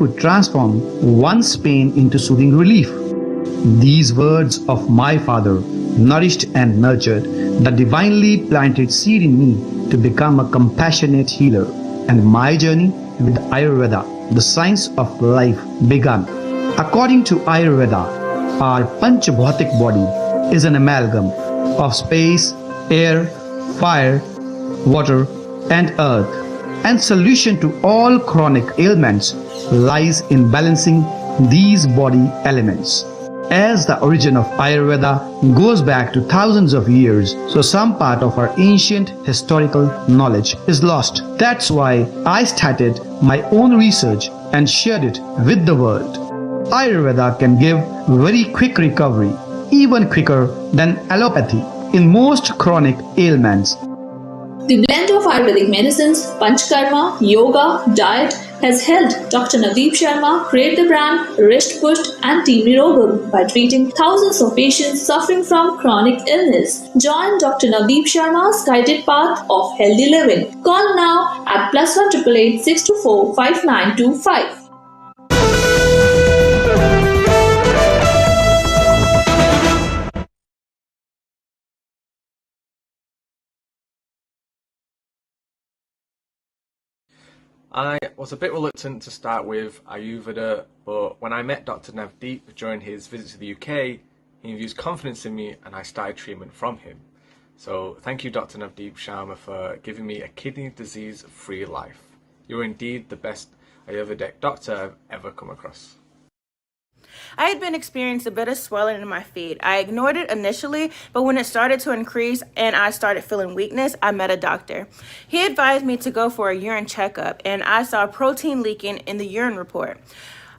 could transform one's pain into soothing relief. These words of my father nourished and nurtured the divinely planted seed in me to become a compassionate healer, and my journey with Ayurveda, the science of life, began. According to Ayurveda, our Panchabhautik body is an amalgam of space, air, fire, water, and earth, and solution to all chronic ailments lies in balancing these body elements. As the origin of Ayurveda goes back to thousands of years, so some part of our ancient historical knowledge is lost. That's why I started my own research and shared it with the world. Ayurveda can give very quick recovery, even quicker than allopathy, in most chronic ailments. The blend of Ayurvedic medicines, Panchakarma, yoga, diet has helped Dr. Navdeep Sharma create the brand Rishtpusht and Team Nirogam by treating thousands of patients suffering from chronic illness. Join Dr. Navdeep Sharma's guided path of healthy living. Call now at +1 888 624 5925. I was a bit reluctant to start with Ayurveda, but when I met Dr. Navdeep during his visit to the UK, he infused confidence in me and I started treatment from him. So thank you, Dr. Navdeep Sharma, for giving me a kidney disease-free life. You're indeed the best Ayurvedic doctor I've ever come across. I had been experiencing a bit of swelling in my feet. I ignored it initially, but when it started to increase and I started feeling weakness, I met a doctor. He advised me to go for a urine checkup, and I saw protein leaking in the urine report.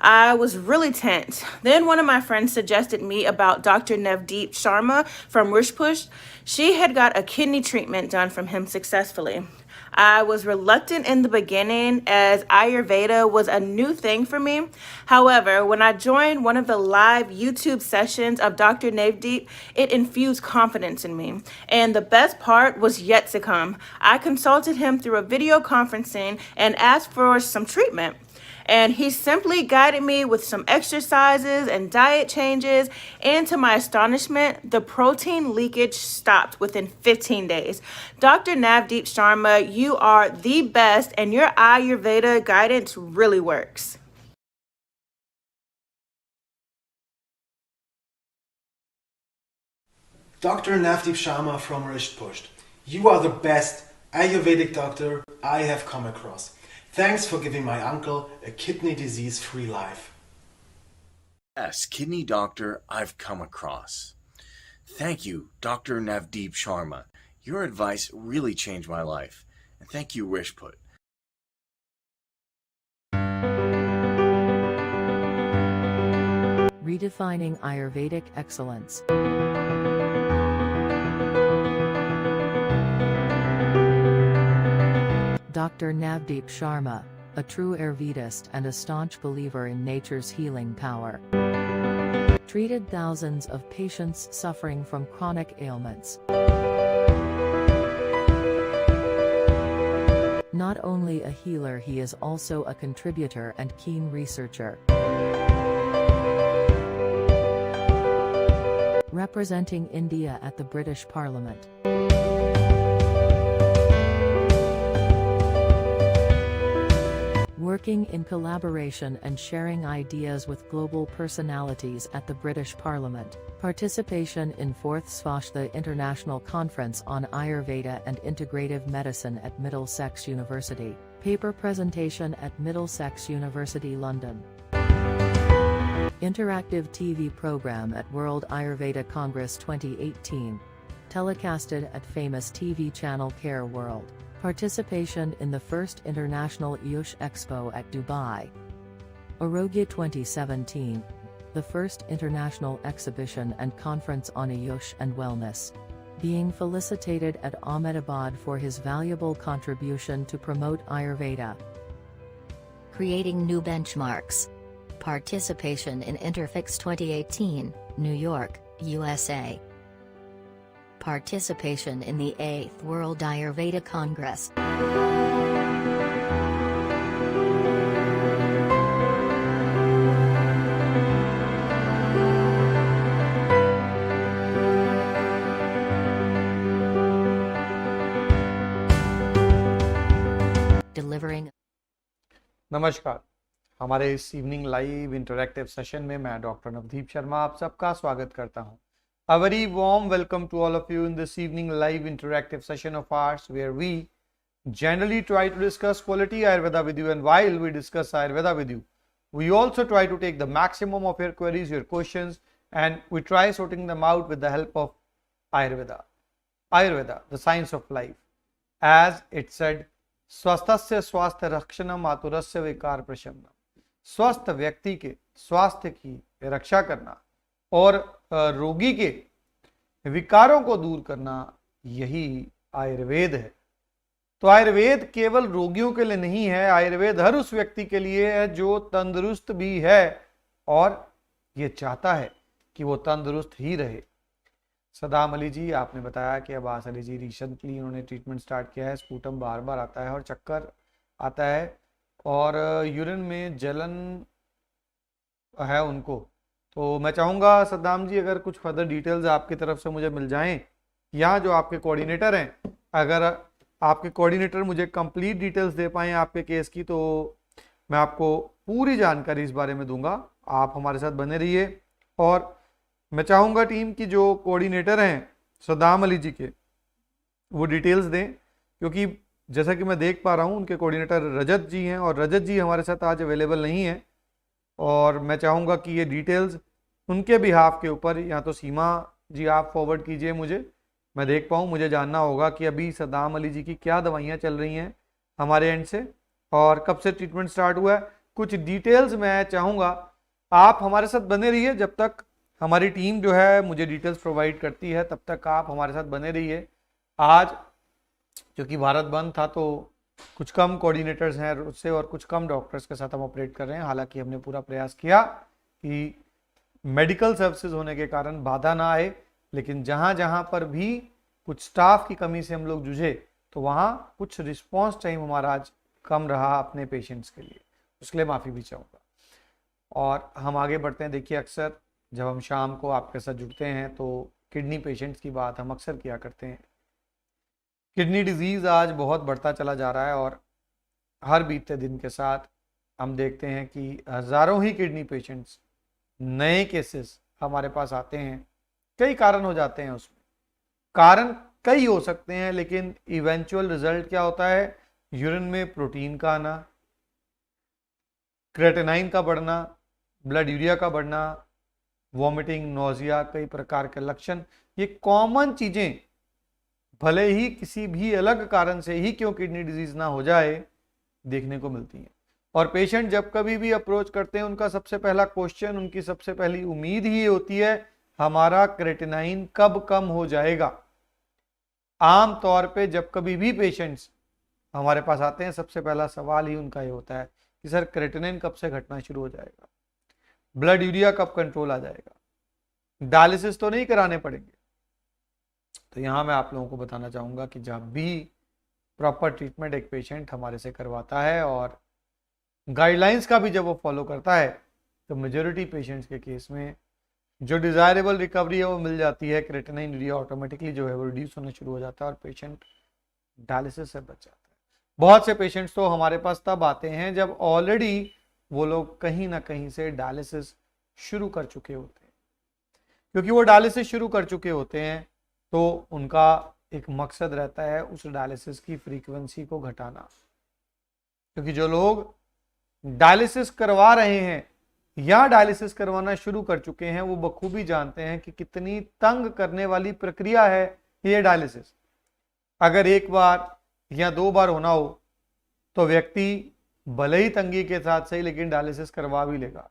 I was really tense. Then one of my friends suggested me about Dr. Navdeep Sharma from Rishtpusht. She had got a kidney treatment done from him successfully. I was reluctant in the beginning as Ayurveda was a new thing for me. However, when I joined one of the live YouTube sessions of Dr. Navdeep, it infused confidence in me. And the best part was yet to come. I consulted him through a video conferencing and asked for some treatment. And he simply guided me with some exercises and diet changes. And to my astonishment, the protein leakage stopped within 15 days. Dr. Navdeep Sharma, you are the best, and your Ayurveda guidance really works. Dr. Navdeep Sharma from Rishtpusht, you are the best Ayurvedic doctor I have come across. Thanks for giving my uncle a kidney disease-free life. Best kidney doctor I've come across. Thank you, Dr. Navdeep Sharma. Your advice really changed my life. And thank you, Rishtpusht. Redefining Ayurvedic excellence. Dr. Navdeep Sharma, a true Ayurvedist and a staunch believer in nature's healing power, treated thousands of patients suffering from chronic ailments. Not only a healer, he is also a contributor and keen researcher. Representing India at the British Parliament. Working in collaboration and sharing ideas with global personalities at the British Parliament. Participation in 4th Svashta International Conference on Ayurveda and Integrative Medicine at Middlesex University. Paper presentation at Middlesex University, London. Interactive TV program at World Ayurveda Congress 2018. Telecasted at famous TV channel Care World. Participation in the first International AYUSH Expo at Dubai. Arogya 2017. The first international exhibition and conference on AYUSH and wellness. Being felicitated at Ahmedabad for his valuable contribution to promote Ayurveda. Creating new benchmarks. Participation in Interfix 2018, New York, USA. Participation in the 8th World Ayurveda Congress. नमस्कार। हमारे इस evening live interactive session में मैं doctor Navdeep Sharma आप सबका स्वागत करता हूं। A very warm welcome to all of you in this evening live interactive session of ours where we generally try to discuss quality Ayurveda with you, and while we discuss Ayurveda with you, we also try to take the maximum of your queries, your questions, and we try sorting them out with the help of Ayurveda. Ayurveda, the science of life. As it said, स्वस्थस्य स्वास्थ्य रक्षणम आतुरस्य विकार प्रशमनम। स्वस्थ व्यक्ति के स्वास्थ्य की रक्षा करना और रोगी के विकारों को दूर करना, यही आयुर्वेद है। तो आयुर्वेद केवल रोगियों के लिए नहीं है, आयुर्वेद हर उस व्यक्ति के लिए है जो तंदुरुस्त भी है और ये चाहता है कि वो तंदुरुस्त ही रहे। सदाम अली जी, आपने बताया कि अब्बास अली जी रिसेंटली उन्होंने ट्रीटमेंट स्टार्ट किया है। स्पूटम बार बार आता है और चक्कर आता है और यूरिन में जलन है उनको। तो मैं चाहूँगा सद्दाम जी, अगर कुछ फर्दर डिटेल्स आपकी तरफ से मुझे मिल जाएं, या जो आपके कोऑर्डिनेटर हैं, अगर आपके कोऑर्डिनेटर मुझे कंप्लीट डिटेल्स दे पाएँ आपके केस की, तो मैं आपको पूरी जानकारी इस बारे में दूंगा। आप हमारे साथ बने रहिए और मैं चाहूँगा टीम की जो कोऑर्डिनेटर हैं सद्दाम अली जी के, वो डिटेल्स दें, क्योंकि जैसा कि मैं देख पा रहा हूँ उनके कोऑर्डिनेटर रजत जी हैं और रजत जी हमारे साथ आज अवेलेबल नहीं है। और मैं चाहूँगा कि ये डिटेल्स उनके बिहाफ के ऊपर या तो सीमा जी आप फॉरवर्ड कीजिए मुझे, मैं देख पाऊँ। मुझे जानना होगा कि अभी सद्दाम अली जी की क्या दवाइयाँ चल रही हैं हमारे एंड से और कब से ट्रीटमेंट स्टार्ट हुआ है। कुछ डिटेल्स मैं चाहूँगा आप हमारे साथ बने रहिए। जब तक हमारी टीम जो है मुझे डिटेल्स प्रोवाइड करती है तब तक आप हमारे साथ बने रहिए। आज क्योंकि भारत बंद था तो कुछ कम कोऑर्डिनेटर्स हैं उससे और कुछ कम डॉक्टर्स के साथ हम ऑपरेट कर रहे हैं। हालांकि हमने पूरा प्रयास किया कि मेडिकल सर्विसेज होने के कारण बाधा ना आए, लेकिन जहां जहां पर भी कुछ स्टाफ की कमी से हम लोग जूझे तो वहां कुछ रिस्पॉन्स टाइम हमारा आज कम रहा अपने पेशेंट्स के लिए, उसके लिए माफ़ी भी चाहूँगा। और हम आगे बढ़ते हैं। देखिए, अक्सर जब हम शाम को आपके साथ जुड़ते हैं तो किडनी पेशेंट्स की बात हम अक्सर किया करते हैं। किडनी डिजीज़ आज बहुत बढ़ता चला जा रहा है और हर बीतते दिन के साथ हम देखते हैं कि हज़ारों ही किडनी पेशेंट्स नए केसेस हमारे पास आते हैं। कई कारण हो जाते हैं, उसमें कारण कई हो सकते हैं, लेकिन इवेंचुअल रिजल्ट क्या होता है? यूरिन में प्रोटीन का आना, क्रेटिनाइन का बढ़ना, ब्लड यूरिया का बढ़ना, वॉमिटिंग, नोजिया, कई प्रकार के लक्षण, ये कॉमन चीजें भले ही किसी भी अलग कारण से ही क्यों किडनी डिजीज ना हो जाए देखने को मिलती हैं। और पेशेंट जब कभी भी अप्रोच करते हैं उनका सबसे पहला क्वेश्चन, उनकी सबसे पहली उम्मीद ही होती है हमारा क्रेटिनाइन कब कम हो जाएगा। आम तौर पे जब कभी भी पेशेंट्स हमारे पास आते हैं सबसे पहला सवाल ही उनका ये होता है कि सर क्रेटिनाइन कब से घटना शुरू हो जाएगा, ब्लड यूरिया कब कंट्रोल आ जाएगा, डायलिसिस तो नहीं कराने पड़ेंगे। तो यहाँ मैं आप लोगों को बताना चाहूँगा कि जब भी प्रॉपर ट्रीटमेंट एक पेशेंट हमारे से करवाता है और गाइडलाइंस का भी जब वो फॉलो करता है तो मेजॉरिटी पेशेंट्स के केस में जो डिज़ायरेबल रिकवरी है वो मिल जाती है। क्रेटिनाइन यूरिया ऑटोमेटिकली जो है वो रिड्यूस होना शुरू हो जाता है और पेशेंट डायलिसिस से बच जाता है। बहुत से पेशेंट्स तो हमारे पास तब आते हैं जब ऑलरेडी वो लोग कहीं ना कहीं से डायलिसिस शुरू कर चुके होते हैं। क्योंकि वो डायलिसिस शुरू कर चुके होते हैं तो उनका एक मकसद रहता है उस डायलिसिस की फ्रीक्वेंसी को घटाना। क्योंकि जो लोग डायलिसिस करवा रहे हैं या डायलिसिस करवाना शुरू कर चुके हैं वो बखूबी जानते हैं कि कितनी तंग करने वाली प्रक्रिया है ये डायलिसिस। अगर एक बार या दो बार होना हो तो व्यक्ति भले ही तंगी के साथ सही लेकिन डायलिसिस करवा भी लेगा।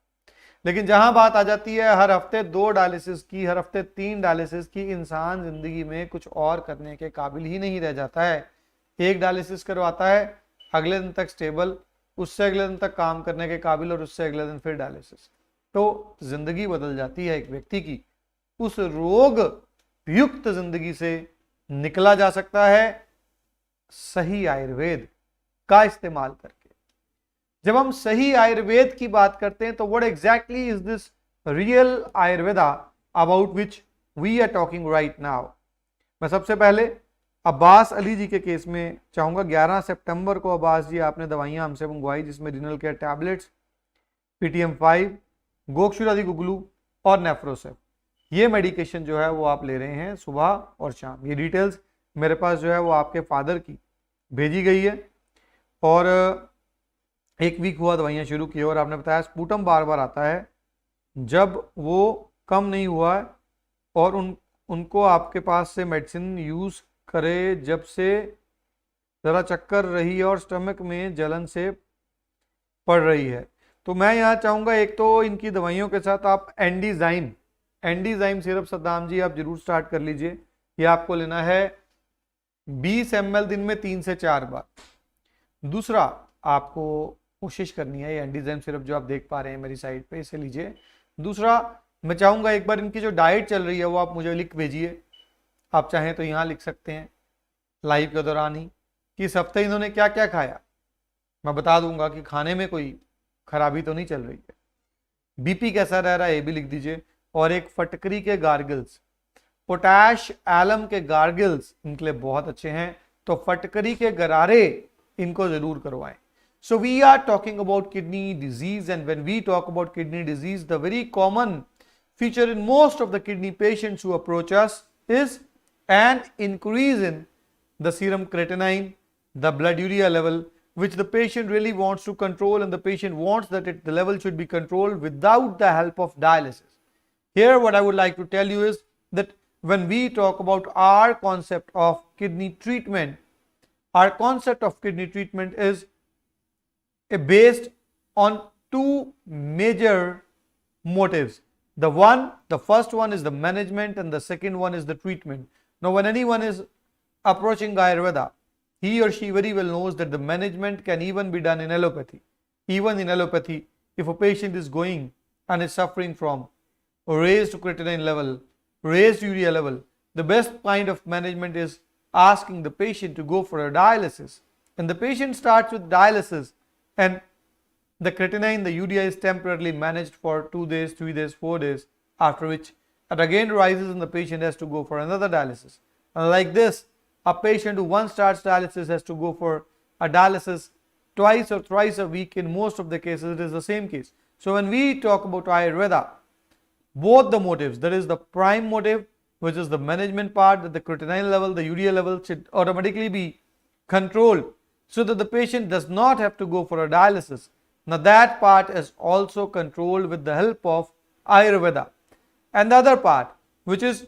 लेकिन जहां बात आ जाती है हर हफ्ते 2 डायलिसिस की, हर हफ्ते 3 डायलिसिस की, इंसान जिंदगी में कुछ और करने के काबिल ही नहीं रह जाता है। एक डायलिसिस करवाता है, अगले दिन तक स्टेबल, उससे अगले दिन तक काम करने के काबिल और उससे अगले दिन फिर डायलिसिस। तो जिंदगी बदल जाती है एक व्यक्ति की। उस रोग युक्त जिंदगी से निकला जा सकता है सही आयुर्वेद का इस्तेमाल करके। जब हम सही आयुर्वेद की बात करते हैं तो what exactly is this real Ayurveda about which we are talking right now. मैं सबसे पहले अब्बास अली जी के केस में चाहूँगा 11 सितंबर को अब्बास जी आपने दवाइयाँ हमसे मंगवाई, जिसमें रिनल केयर टैबलेट्स, PTM5, गोक्षुरादि गुगलू और नेफ्रोसेप, ये मेडिकेशन जो है वो आप ले रहे हैं सुबह और शाम। ये डिटेल्स मेरे पास जो है वो आपके फादर की भेजी गई है, और 1 वीक हुआ दवाइयाँ शुरू की, और आपने बताया स्पूटम बार बार आता है, जब वो कम नहीं हुआ है और उनको आपके पास से मेडिसिन यूज़ करे जब से ज़रा चक्कर रही है और स्टमक में जलन से पड़ रही है। तो मैं यहाँ चाहूँगा, एक तो इनकी दवाइयों के साथ आप एंडीजाइम सिरप सद्दाम जी आप जरूर स्टार्ट कर लीजिए। ये आपको लेना है 20 ml दिन में 3 से 4 बार। दूसरा, आपको कोशिश करनी है ये एंडीजाइम सिरप जो आप देख पा रहे हैं मेरी साइड पे, इसे लीजिए। दूसरा, मैं चाहूँगा एक बार इनकी जो डाइट चल रही है वो आप मुझे लिख भेजिए। आप चाहें तो यहाँ लिख सकते हैं लाइव के दौरान ही कि इस हफ्ते इन्होंने क्या क्या खाया। मैं बता दूंगा कि खाने में कोई खराबी तो नहीं चल रही है। बीपी कैसा रह रहा है ये भी लिख दीजिए। और एक फटकरी के गार्गल्स, पोटैश एलम के गार्गल्स इनके लिए बहुत अच्छे हैं, तो फटकरी के गरारे इनको जरूर करवाएं। So we are talking about kidney disease, and when we talk about kidney disease, the very common feature in most of the kidney patients who approach us is an increase in the serum creatinine, the blood urea level, which the patient really wants to control, and the patient wants that the level should be controlled without the help of dialysis. Here what I would like to tell you is that when we talk about our concept of kidney treatment, our concept of kidney treatment is based on two major motives. The first one is the management, and the second one is the treatment. Now when anyone is approaching Ayurveda, he or she very well knows that the management can even be done in allopathy. Even in allopathy, if a patient is going and is suffering from raised creatinine level, raised urea level, the best kind of management is asking the patient to go for a dialysis. And the patient starts with dialysis, and the creatinine, the urea is temporarily managed for 2 days, 3 days, 4 days, after which it again rises and the patient has to go for another dialysis. And like this, a patient who once starts dialysis has to go for a dialysis twice or thrice a week. In most of the cases, it is the same case. So when we talk about Ayurveda, both the motives, that is the prime motive, which is the management part, that the creatinine level, the urea level should automatically be controlled so that the patient does not have to go for a dialysis. Now that part is also controlled with the help of Ayurveda. And the other part, which is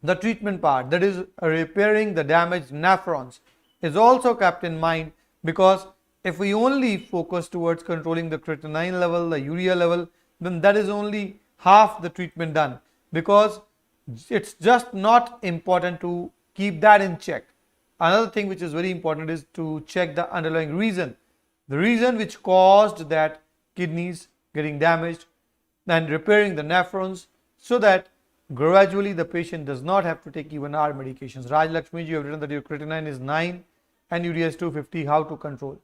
the treatment part, that is repairing the damaged nephrons, is also kept in mind, because if we only focus towards controlling the creatinine level, the urea level, then that is only half the treatment done, because it's just not important to keep that in check. Another thing which is very important is to check the underlying reason, the reason which caused that kidneys getting damaged, and repairing the nephrons so that gradually the patient does not have to take even our medications. Raj Lakshmi ji, you have written that your creatinine is 9 and urea is 250. How to control?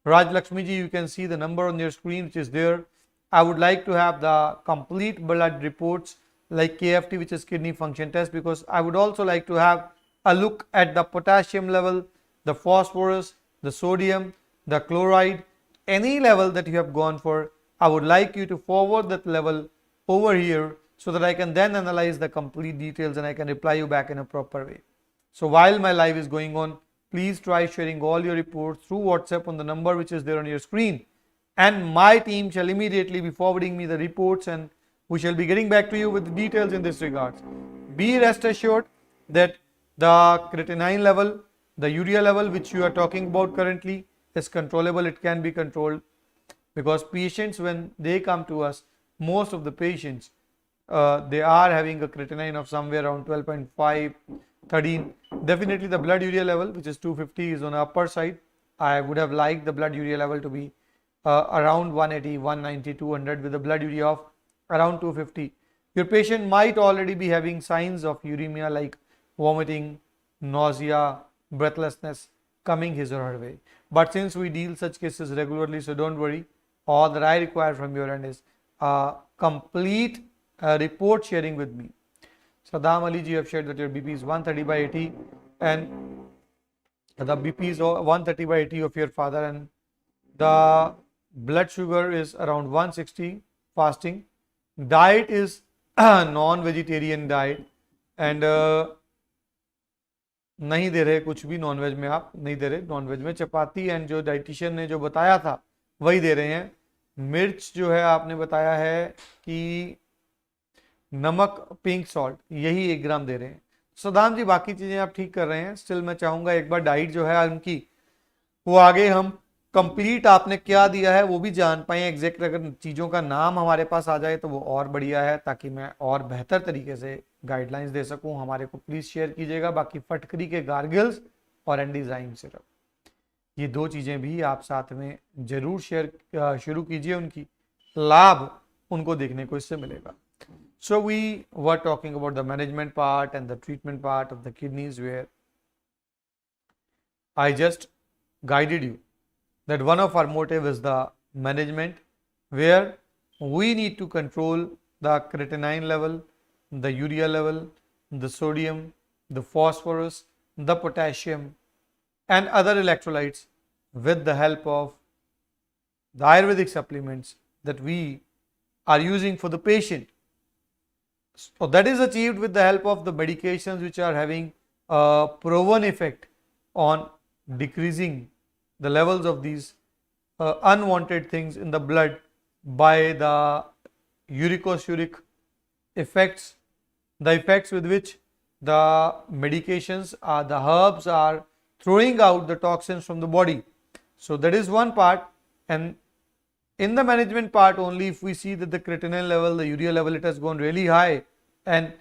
Raj Lakshmi ji, you can see the number on your screen which is there. I would like to have the complete blood reports like KFT, which is kidney function test, because I would also like to have a look at the potassium level, the phosphorus, the sodium, the chloride, any level that you have gone for. I would like you to forward that level over here so that I can then analyze the complete details and I can reply you back in a proper way. So while my live is going on, please try sharing all your reports through WhatsApp on the number which is there on your screen, and my team shall immediately be forwarding me the reports, and we shall be getting back to you with the details in this regard. Be rest assured that the creatinine level, the urea level which you are talking about currently is controllable. It can be controlled, because patients, when they come to us, most of the patients they are having a creatinine of somewhere around 12.5, 13. Definitely the blood urea level, which is 250, is on the upper side. I would have liked the blood urea level to be around 180, 190, 200, with the blood urea of around 250. Your patient might already be having signs of uremia like vomiting, nausea, breathlessness coming his or her way. But since we deal such cases regularly, so don't worry. All that I require from your end is complete report sharing with me. Saddam Ali ji, you have shared that your BP is 130/80. and the BP is 130/80 of your father, and the blood sugar is around 160 fasting. Diet is non-vegetarian diet, and नहीं दे रहे कुछ भी nonveg में, आप नहीं दे रहे nonveg में चपाती, and जो डाइटिशियन ने जो बताया था वही दे रहे हैं। मिर्च जो है आपने बताया है कि नमक पिंक सॉल्ट यही 1 ग्राम दे रहे हैं। सदाम जी बाकी चीजें आप ठीक कर रहे हैं, स्टिल मैं चाहूंगा एक बार डाइट जो है उनकी वो आगे हम कंप्लीट आपने क्या दिया है वो भी जान पाए एग्जैक्ट। अगर चीज़ों का नाम हमारे पास आ जाए तो वो और बढ़िया है, ताकि मैं और बेहतर तरीके से गाइडलाइंस दे सकूं। हमारे को प्लीज शेयर कीजिएगा। बाकी फटकरी के गार्गिल्स और एंडीजाइम सिरप, ये 2 चीज़ें भी आप साथ में जरूर शेयर शुरू कीजिए, उनकी लाभ उनको देखने को इससे मिलेगा। So we were talking about the management part and the treatment part of the kidneys, where I just guided you that one of our motive is the management, where we need to control the creatinine level, the urea level, the sodium, the phosphorus, the potassium and other electrolytes with the help of the Ayurvedic supplements that we are using for the patient. So that is achieved with the help of the medications which are having a proven effect on decreasing the levels of these unwanted things in the blood by the uricosuric effects, the effects with which the medications the herbs are throwing out the toxins from the body. So that is one part, and in the management part only, if we see that the creatinine level, the urea level, it has gone really high and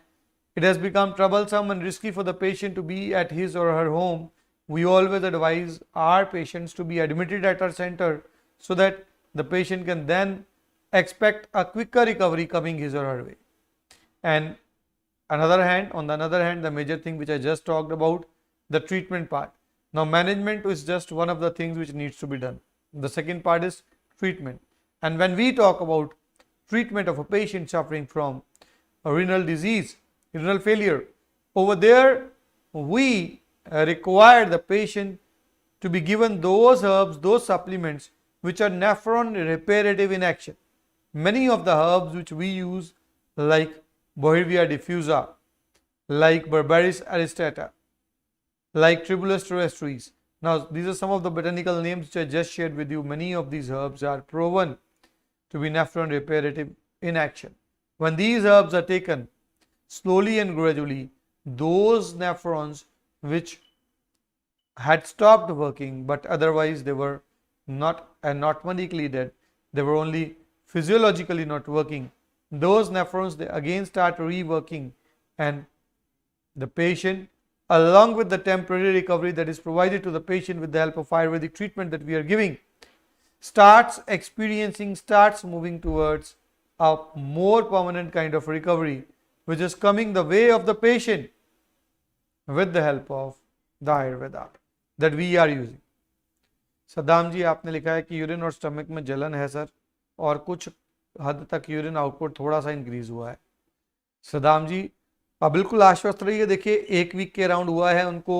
it has become troublesome and risky for the patient to be at his or her home, we always advise our patients to be admitted at our center so that the patient can then expect a quicker recovery coming his or her way. And on the other hand, the major thing which I just talked about, the treatment part. Now management is just one of the things which needs to be done. The second part is treatment. And when we talk about treatment of a patient suffering from a renal disease, renal failure, over there we require the patient to be given those herbs, those supplements which are nephron reparative in action. Many of the herbs which we use, like Bohevia diffusa, like Berberis aristata, like Tribulus terrestris. Now these are some of the botanical names which I just shared with you. Many of these herbs are proven to be nephron reparative in action. When these herbs are taken slowly and gradually, those nephrons which had stopped working but otherwise they were not medically dead, they were only physiologically not working, those nephrons they again start reworking, and the patient, along with the temporary recovery that is provided to the patient with the help of Ayurvedic treatment that we are giving, starts moving towards a more permanent kind of recovery, which is coming the way of the patient with the help of the Ayurveda that we are using. Saddam जी आपने लिखा है कि urine और stomach में जलन है sir, और कुछ हद तक यूरिन आउटपुट थोड़ा सा इंक्रीज हुआ है। सद्दाम जी अब बिल्कुल आश्वस्त रहिए। देखिए 1 वीक के अराउंड हुआ है उनको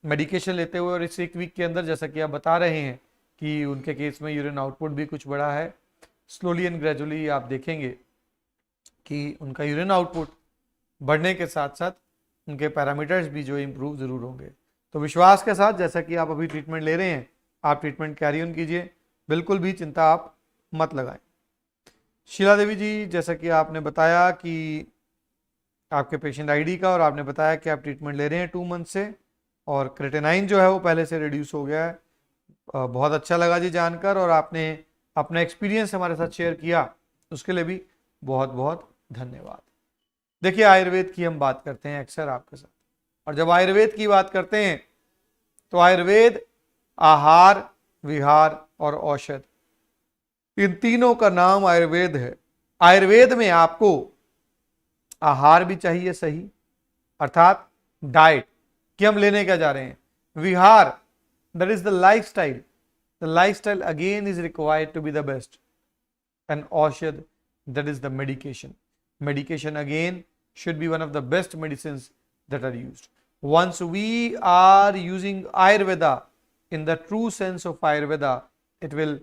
मेडिकेशन लेते हुए, और इस 1 वीक के अंदर जैसा कि आप बता रहे हैं कि उनके केस में यूरिन आउटपुट भी कुछ बढ़ा है। स्लोली एंड ग्रेजुअली आप देखेंगे कि उनका यूरिन आउटपुट बढ़ने के साथ साथ उनके पैरामीटर्स भी जो इम्प्रूव ज़रूर होंगे। तो विश्वास के साथ जैसा कि आप अभी ट्रीटमेंट ले रहे हैं, आप ट्रीटमेंट कैरी ऑन कीजिए, बिल्कुल भी चिंता आप मत लगाएं। शीला देवी जी, जैसा कि आपने बताया कि आपके पेशेंट आईडी का, और आपने बताया कि आप ट्रीटमेंट ले रहे हैं 2 मंथ से, और क्रेटिनाइन जो है वो पहले से रिड्यूस हो गया है। बहुत अच्छा लगा जी जानकर, और आपने अपना एक्सपीरियंस हमारे साथ शेयर किया, उसके लिए भी बहुत बहुत धन्यवाद। देखिए आयुर्वेद की हम बात करते हैं अक्सर आपके साथ, और जब आयुर्वेद की बात करते हैं तो आयुर्वेद आहार, विहार और औषध, इन तीनों का नाम आयुर्वेद है। आयुर्वेद में आपको आहार भी चाहिए सही, अर्थात डाइट कि हम लेने क्या जा रहे हैं। विहार, that is the lifestyle, the lifestyle again is required to be the best, and औषध, that is the medication. Medication again should be one of the best medicines that are used. once we are using Ayurveda in the true sense of Ayurveda, it will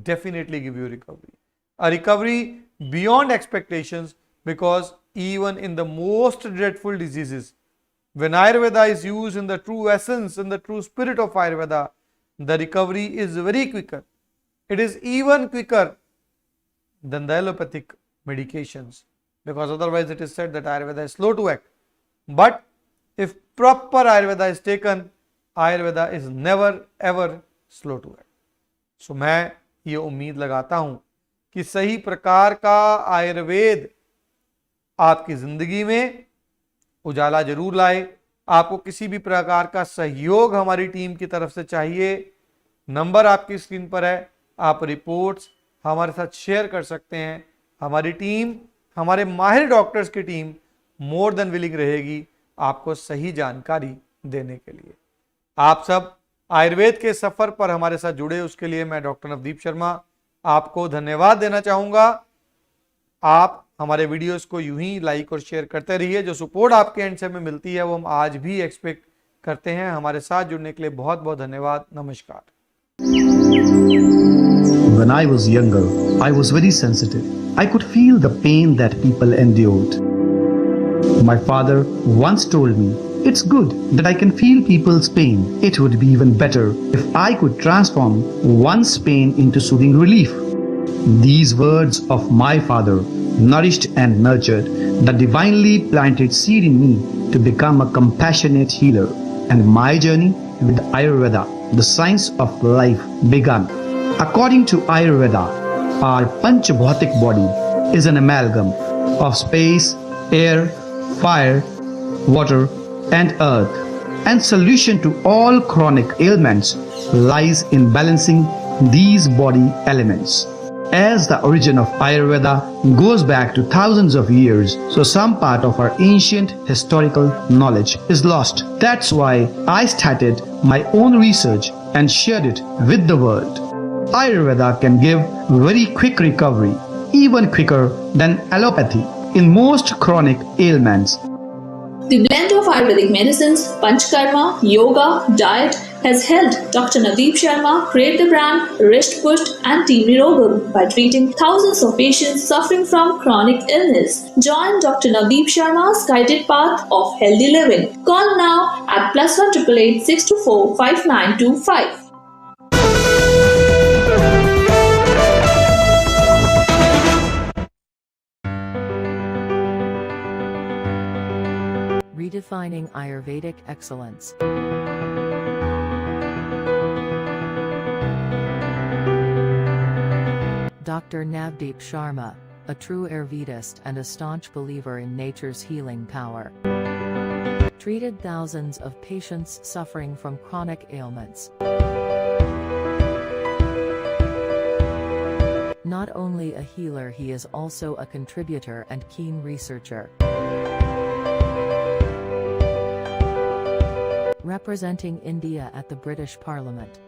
definitely give you recovery. A recovery beyond expectations, because even in the most dreadful diseases, when Ayurveda is used in the true essence, in the true spirit of Ayurveda, the recovery is very quicker. It is even quicker than the allopathic medications, because otherwise it is said that Ayurveda is slow to act. But if proper Ayurveda is taken, Ayurveda is never ever slow to act. So मैं ये उम्मीद लगाता हूँ कि सही प्रकार का आयुर्वेद आपकी जिंदगी में उजाला जरूर लाए। आपको किसी भी प्रकार का सहयोग हमारी टीम की तरफ से चाहिए, नंबर आपकी स्क्रीन पर है, आप रिपोर्ट्स हमारे साथ शेयर कर सकते हैं। हमारी टीम, हमारे माहिर डॉक्टर्स की टीम मोर देन विलिंग रहेगी आपको सही जानकारी देने के लिए। आप सब आयुर्वेद के सफर पर हमारे साथ जुड़े, उसके लिए मैं डॉक्टर नवदीप शर्मा आपको धन्यवाद देना चाहूंगा। आप हमारे वीडियोस को यूं ही लाइक और शेयर करते रहिए। जो सपोर्ट आपके एंड से हमें मिलती है वो हम आज भी एक्सपेक्ट करते हैं। हमारे साथ जुड़ने के लिए बहुत बहुत धन्यवाद। नमस्कार। When I was younger, I was very sensitive. I could feel the pain that people endured. My father once told me, "It's good that I can feel people's pain. It would be even better if I could transform one's pain into soothing relief." These words of my father nourished and nurtured the divinely planted seed in me to become a compassionate healer, and my journey with Ayurveda, the science of life, began. According to Ayurveda, our Panchabhautik body is an amalgam of space, air, fire, water, and earth, and solution to all chronic ailments lies in balancing these body elements. As the origin of Ayurveda goes back to thousands of years, so some part of our ancient historical knowledge is lost. That's why I started my own research and shared it with the world. Ayurveda can give very quick recovery, even quicker than allopathy, in most chronic ailments. The blend of Ayurvedic medicines, Panchkarma, yoga, diet has helped Dr. Navdeep Sharma create the brand Rishtpusht and Team Nirogam by treating thousands of patients suffering from chronic illness. Join Dr. Navdeep Sharma's guided path of healthy living. Call now at +1 888 624 5925. Redefining Ayurvedic excellence. Dr. Navdeep Sharma, a true Ayurvedist and a staunch believer in nature's healing power, treated thousands of patients suffering from chronic ailments. Not only a healer, he is also a contributor and keen researcher. Representing India at the British Parliament.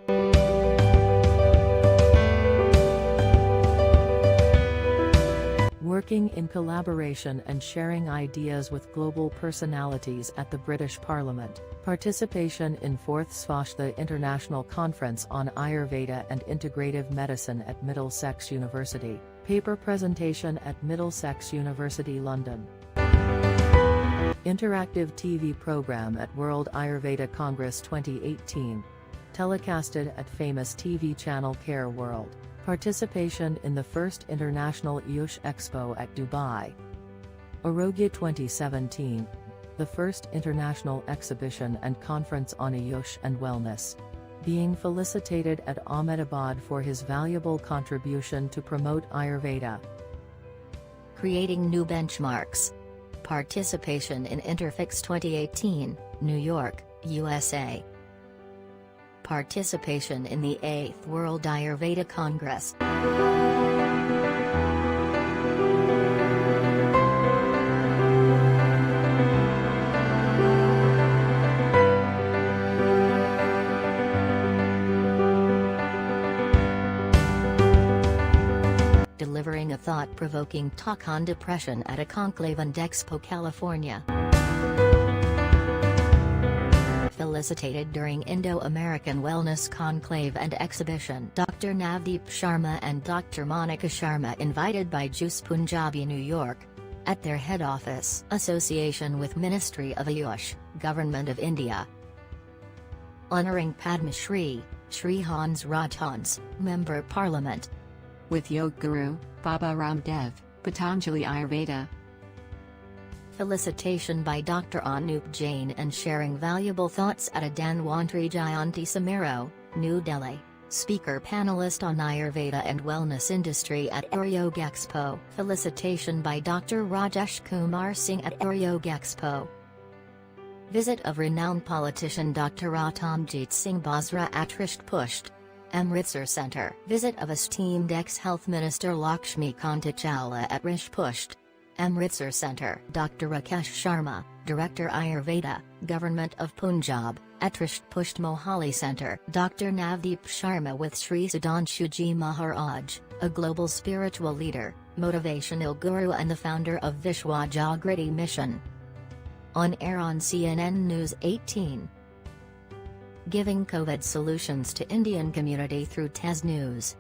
Working in collaboration and sharing ideas with global personalities at the British Parliament. Participation in 4th Rishtpusht, the International Conference on Ayurveda and Integrative Medicine at Middlesex University. Paper presentation at Middlesex University, London. Interactive TV program at World Ayurveda Congress 2018. Telecasted at famous TV channel Care World. Participation in the first International AYUSH Expo at Dubai. Arogya 2017. The first international exhibition and conference on AYUSH and wellness. Being felicitated at Ahmedabad for his valuable contribution to promote Ayurveda. Creating new benchmarks. Participation in Interfix 2018, New York, USA. Participation in the 8th World Ayurveda Congress. Delivering a thought-provoking talk on depression at a conclave in Expo, California. felicitated during Indo-American Wellness Conclave and Exhibition. Dr. Navdeep Sharma and Dr. Monica Sharma invited by AYUSH Punjabi, New York, at their head office. Association with Ministry of AYUSH, Government of India. Honoring Padma Shri, Shri Hans Rajhans, Member Parliament. With Yoga Guru, Baba Ramdev, Patanjali Ayurveda. Felicitation by Dr. Anup Jain and sharing valuable thoughts at a Dhanwantri Jayanti Samaro, New Delhi. Speaker panelist on Ayurveda and Wellness Industry at Ayurveda Expo. Felicitation by Dr. Rajesh Kumar Singh at Ayurveda Expo. Visit of renowned politician Dr. Ratamjit Singh Basra at Rishtpusht, Amritsar Centre. Visit of esteemed ex-Health Minister Lakshmi Kanta Chawla at Rishtpusht, Amritsar Centre. Dr. Rakesh Sharma, Director Ayurveda, Government of Punjab, at Rishtpusht Mohali Centre. Dr. Navdeep Sharma with Sri Sudhanshuji Maharaj, a global spiritual leader, motivational guru and the founder of Vishwa Jagriti Mission. On air on CNN News 18. Giving COVID solutions to Indian community through TES News.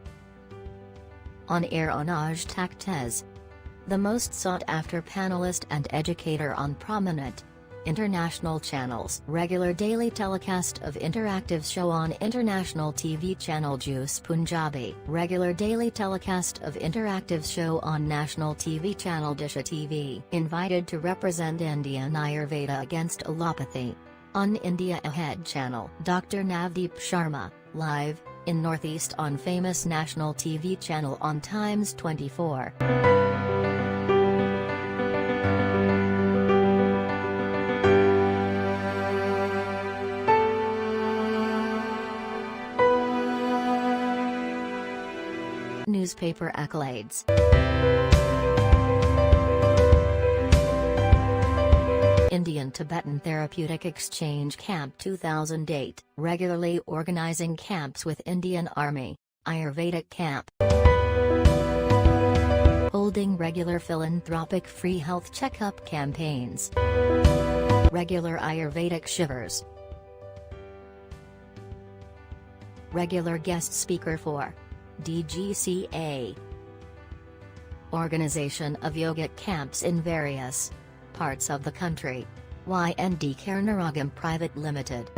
On air on Aaj Tak TES. The most sought-after panelist and educator on prominent international channels. Regular daily telecast of interactive show on international TV channel AYUSH Punjabi. Regular daily telecast of interactive show on national TV channel Disha TV. Invited to represent Indian Ayurveda against allopathy. On India Ahead channel. Dr. Navdeep Sharma, live, in Northeast on famous national TV channel on Times 24. Newspaper accolades. Indian-Tibetan Therapeutic Exchange Camp 2008, regularly organizing camps with Indian Army, Ayurvedic camp. Holding regular philanthropic free health checkup campaigns. Regular Ayurvedic shivers. Regular guest speaker for DGCA. Organization of yogic camps in various parts of the country. YND Karnaragam Private Limited.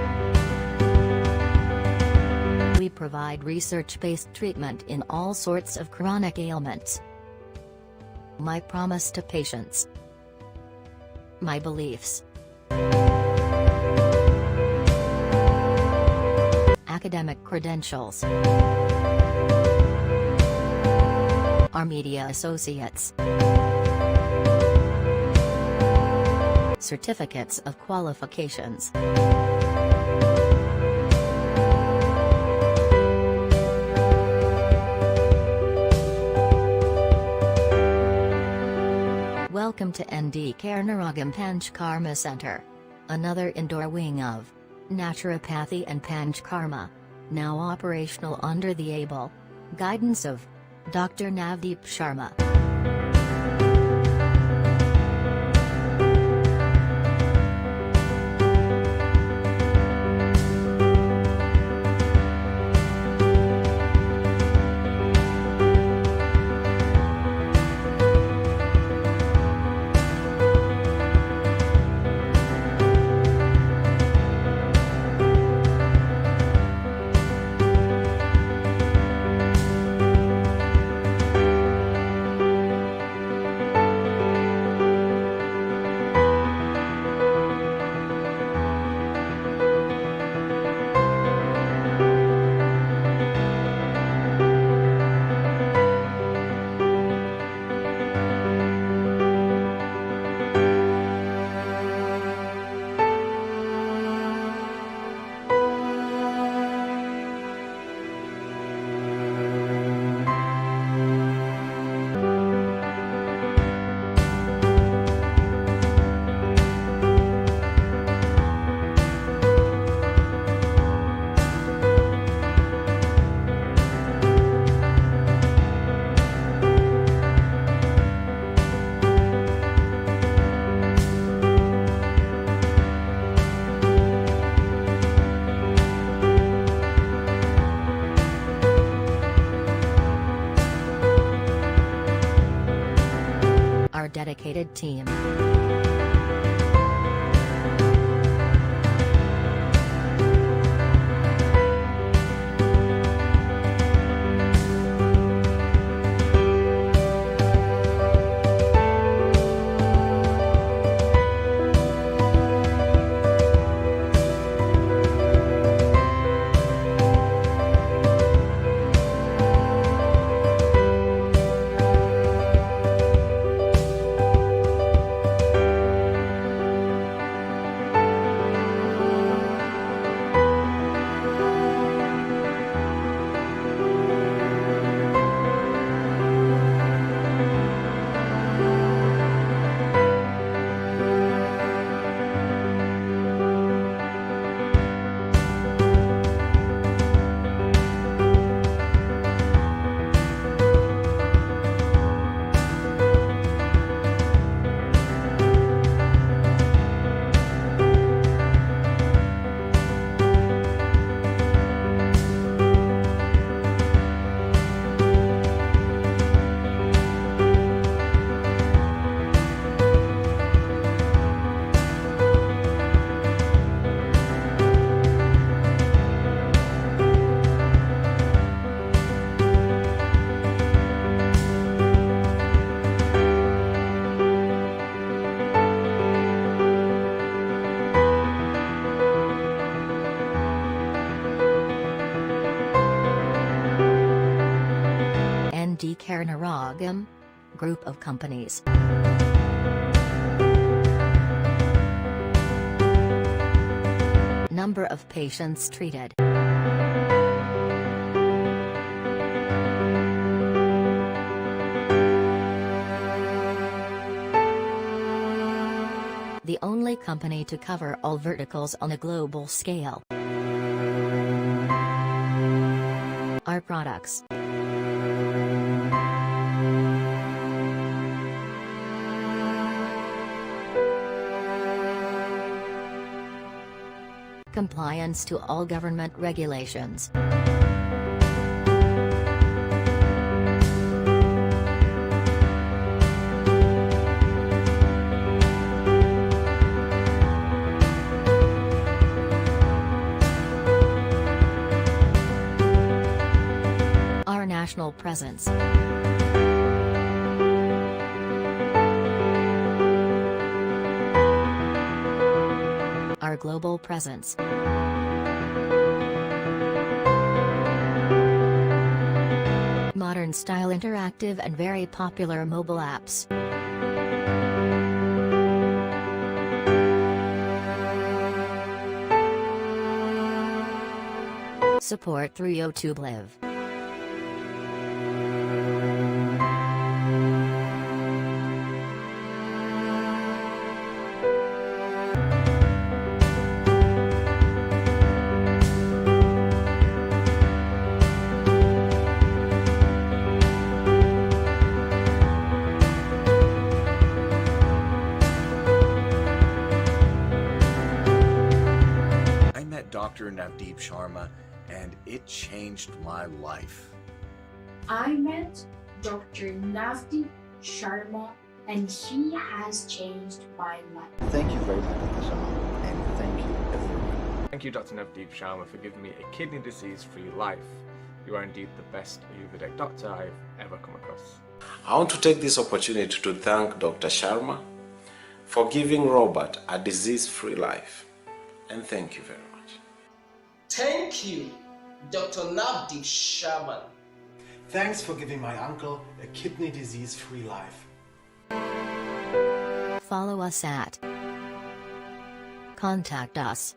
We provide research-based treatment in all sorts of chronic ailments. My promise to patients. My beliefs. Academic credentials. Our media associates. Certificates of qualifications. Welcome to ND Karnaragam Panchkarma Center. Another indoor wing of Naturopathy and Panchkarma. Now operational under the able guidance of Dr. Navdeep Sharma. our dedicated team. Karnaragam Group of Companies. Number of patients treated. The only company to cover all verticals on a global scale. Our products. Compliance to all government regulations. Our national presence. Our global presence. Modern style interactive and very popular mobile apps. Support through YouTube Live. Dr. Navdeep Sharma, and it changed my life. I met Dr. Navdeep Sharma, and he has changed my life. Thank you very much, Dr. Sharma, and thank you, everyone. Thank you, Dr. Navdeep Sharma, for giving me a kidney disease-free life. You are indeed the best Ayurvedic doctor I've ever come across. I want to take this opportunity to thank Dr. Sharma for giving Robert a disease-free life. And thank you very much. Thank you, Dr. Navdeep Sharma. Thanks for giving my uncle a kidney disease-free life. Follow us at. Contact us.